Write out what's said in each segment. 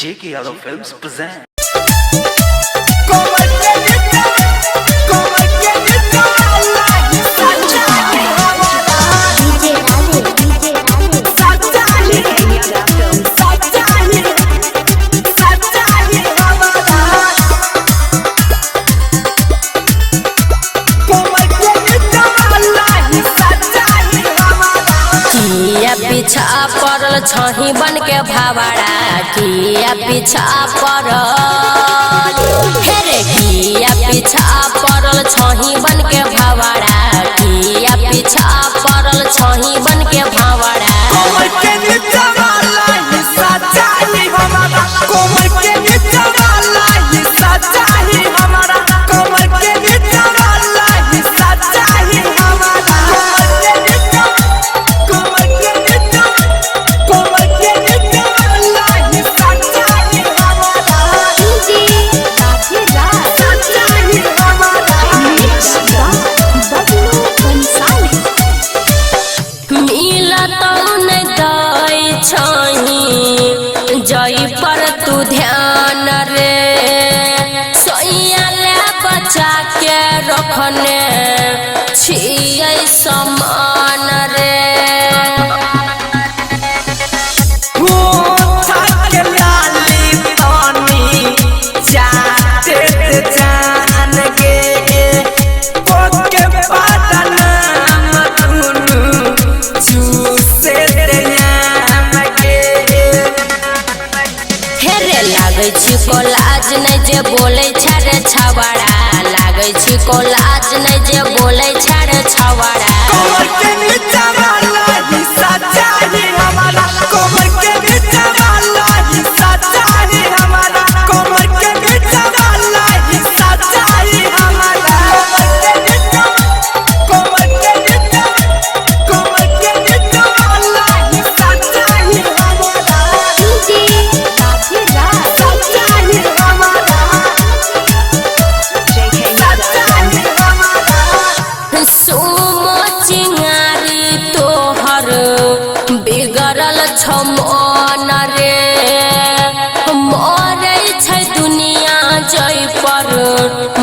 J.K. Yadav Films present. पीछा पड़ल छही बन के भावड़ा किया पीछा पड़ल हेरे किया पीछा पड़ल छही बन के भावड़ा किया पीछा पड़ल छही बन के भावड़ा जई पर तू ध्यान रे सोइया ले बचा के रखने छियै समान रे को लाज नहीं जे बोले छाड़े छवाड़ा लागे छी को लाज नहीं जे बोले छाड़े छवाड़ा छमन रे मरे छै दुनिया जय पर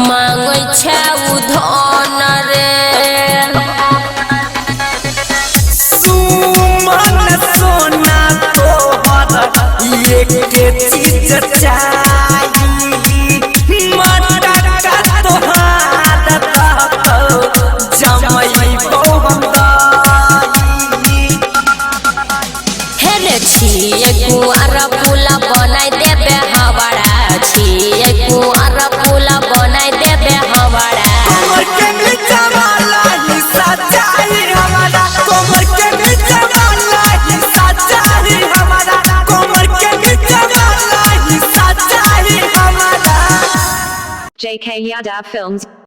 मांगे छै उधन रे सुमन सोना तोहर एक चीज चाहिए मटका तोहार जमई छिए कुआर पुला बनाई देबे हवाड़ा छिए कुआर पुला बनाई देबे हवाड़ा कमर के नीचा वाला हिस्सा चाहिए हमारा कमर के नीचा वाला हिस्सा चाहिए हमारा कमर के नीचा वाला हिस्सा चाहिए हमारा J.K. Yadav Films